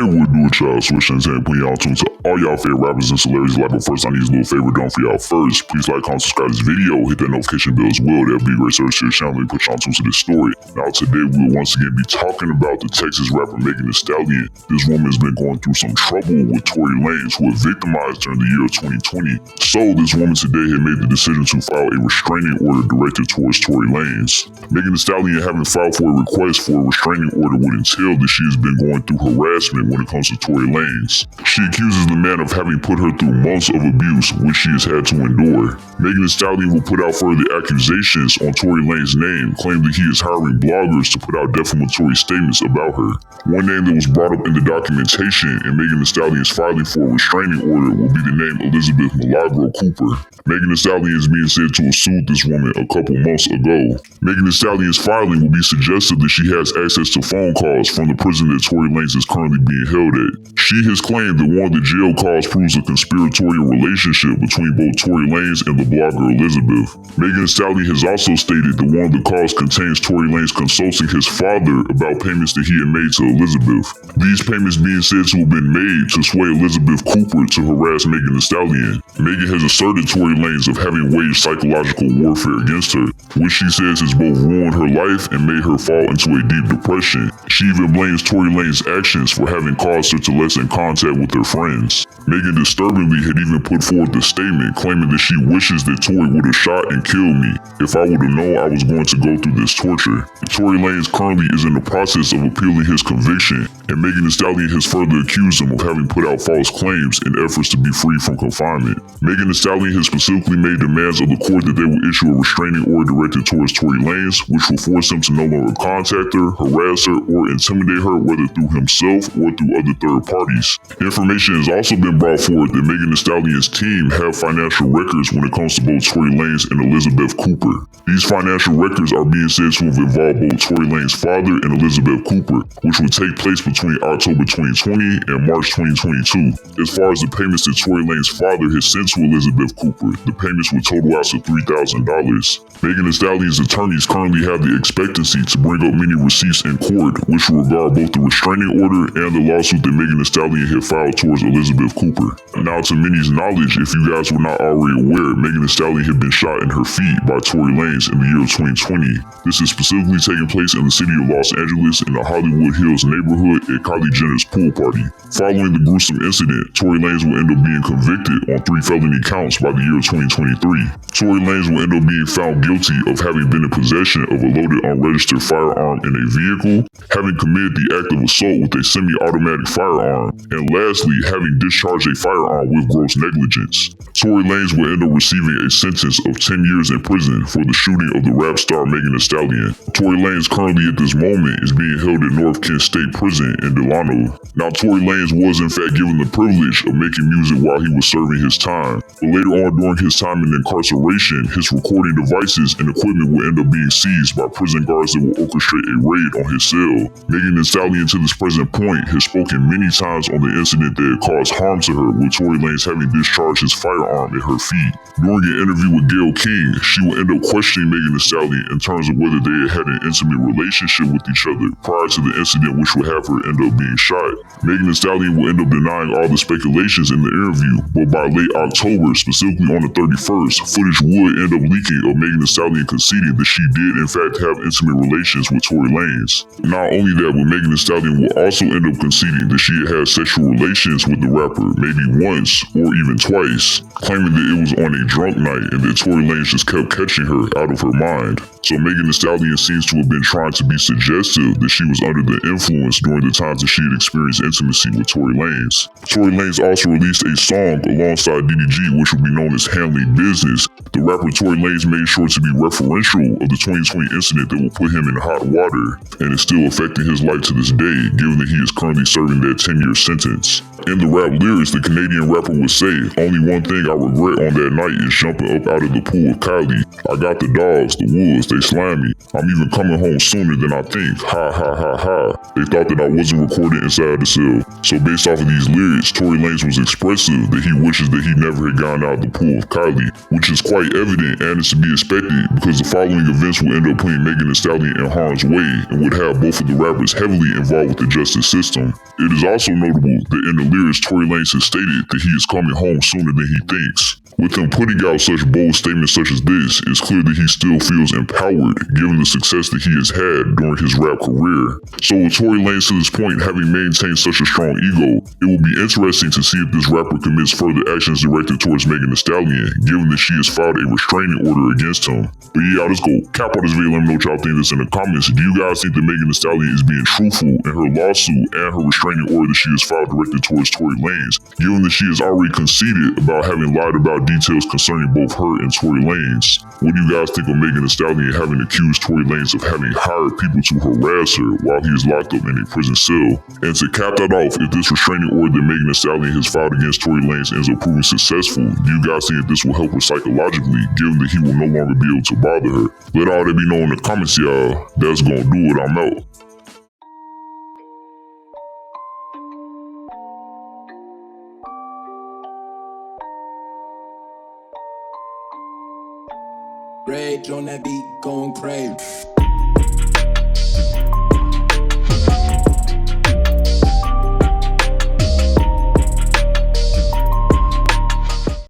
Hey, what do it, y'all? Swish Entertainment putting y'all tuned to all y'all favorite rappers and celebrities live. But first, I need a little favor done for y'all first. Please like, comment, subscribe to this video, hit that notification bell as well. That'll be a great service to your channel and put y'all tuned to this story. Now, today we will once again be talking about the Texas rapper Megan Thee Stallion. This woman has been going through some trouble with Tory Lanez, who was victimized during the year of 2020. So, this woman today had made the decision to file a restraining order directed towards Tory Lanez. Megan Thee Stallion having filed for a request for a restraining order would entail that she has been going through harassment when it comes to Tory Lanez. She accuses the man of having put her through months of abuse, which she has had to endure. Megan Thee Stallion will put out further accusations on Tory Lanez's name, claiming that he is hiring bloggers to put out defamatory statements about her. One name that was brought up in the documentation and Megan Thee Stallion is filing for a restraining order will be the name Elizabeth Milagro Cooper. Megan Thee Stallion is being said to have sued this woman a couple months ago. Megan Thee Stallion's filing will be suggestive that she has access to phone calls from the prison that Tory Lanez is currently being held at. She has claimed that one of the jail calls proves a conspiratorial relationship between both Tory Lanez and the blogger Elizabeth. Megan Thee Stallion has also stated that one of the calls contains Tory Lanez consulting his father about payments that he had made to Elizabeth. These payments being said to have been made to sway Elizabeth Cooper to harass Megan Thee Stallion. Megan has asserted Tory Lanez of having waged psychological warfare against her, which she says has both ruined her life and made her fall into a deep depression. She even blames Tory Lanez's actions for having caused her to lessen contact with her friends. Megan disturbingly had even put forth a statement claiming that she wishes that Tory would have shot and killed me if I would have known I was going to go through this torture. Tory Lanez currently is in the process of appealing his conviction, and Megan Thee Stallion has further accused him of having put out false claims in efforts to be freed from confinement. Megan Thee Stallion has specifically made demands of the court that they will issue a restraining order directed towards Tory Lanez, which will force him to no longer contact her, harass her, or intimidate her, whether through himself or through other third parties. Information has also been brought forward that Megan Thee Stallion's team have financial records when it comes to both Tory Lanez and Elizabeth Cooper. These financial records are being said to have involved both Tory Lanez's father and Elizabeth Cooper, which would take place between October 2020 and March 2022. As far as the payments that Tory Lanez's father has sent to Elizabeth Cooper, the payments would total out to $3,000. Megan Thee Stallion's attorneys currently have the expectancy to bring up many receipts in court, which will regard both the restraining order and the lawsuit that Megan Thee Stallion had filed towards Elizabeth Cooper. Now, to many's knowledge, if you guys were not already aware, Megan Thee Stallion had been shot in her feet by Tory Lanez in the year of 2020. This is specifically taking place in the city of Los Angeles in the Hollywood Hills neighborhood at Kylie Jenner's pool party. Following the gruesome incident, Tory Lanez will end up being convicted on 3 felony counts by the year of 2023. Tory Lanez will end up being found guilty of having been in possession of a loaded unregistered firearm in a vehicle, having committed the act of assault with a semi-automatic firearm, and lastly, having discharged a firearm with gross negligence. Tory Lanez will end up receiving a sentence of 10 years in prison for the shooting of the rap star Megan Thee Stallion. Tory Lanez currently at this moment is being held at North Kent State Prison in Delano. Now, Tory Lanez was in fact given the privilege of making music while he was serving his time, but later on during his time in incarceration, his recording devices and equipment will end up being seized by prison guards that will orchestrate a raid on his cell. Megan Thee Stallion to this present point has spoken many times on the incident that had caused harm to her, with Tory Lanez having discharged his firearm at her feet. During an interview with Gayle King, she will end up questioning Megan Thee Stallion in terms of whether they had an intimate relationship with each other prior to the incident, which would have her end up being shot. Megan Thee Stallion will end up denying all the speculations in the interview, but by late October, specifically on the 31st, footage would end up leaking of Megan Thee Stallion conceding that she did in fact have intimate relations with Tory Lanez. Not only that, but Megan Thee Stallion will also end up conceding that she had sexual relations with the rapper maybe once or even twice, claiming that it was on a drunk night and that Tory Lanez just kept catching her out of her mind. So Megan Thee Stallion seems to have been trying to be suggestive that she was under the influence during the times that she had experienced intimacy with Tory Lanez. Tory Lanez also released a song alongside DDG, which will be known as Handling Business. The rapper Tory Lanez made sure to be referential of the 2020 incident that will put him in hot water and is still affecting his life to this day, given that he is currently serving that 10-year sentence. In the rap lyrics, the Canadian rapper would say, "Only one thing I regret on that night is jumping up out of the pool of Kylie. I got the dogs, the wolves, they slam me. I'm even coming home sooner than I think. Ha ha ha ha." They thought that I wasn't recorded inside the cell. So based off of these lyrics, Tory Lanez was expressive that he wishes that he never had gone out of the pool of Kylie, which is quite evident and is to be expected because the following events will end up putting Megan Thee Stallion in harm's way and would have both of the rappers heavily involved with the justice system. It is also notable that in the lyrics, Tory Lanez has stated that he is coming home sooner than he thinks. With him putting out such bold statements such as this, it's clear that he still feels empowered given the success that he has had during his rap career. So with Tory Lanez to this point having maintained such a strong ego, it will be interesting to see if this rapper commits further actions directed towards Megan Thee Stallion, given that she has filed a restraining order against him. But yeah, let's go cap out this video. Let me know what y'all think of this in the comments. Do you guys think that Megan Thee Stallion is being truthful in her lawsuit and her restraining order that she has filed directed towards Tory Lanez, given that she has already conceded about having lied about details concerning both her and Tory Lanez? What do you guys think of Megan Thee Stallion having accused Tory Lanez of having hired people to harass her while he is locked up in a prison cell? And to cap that off, if this restraining order that Megan Thee Stallion has filed against Tory Lanez ends up proving successful, do you guys think that this will help her psychologically, given that he will no longer be able to bother her? Let all that be known in the comments, y'all. That's gonna do it. I'm out. Rage on that beat, going crazy.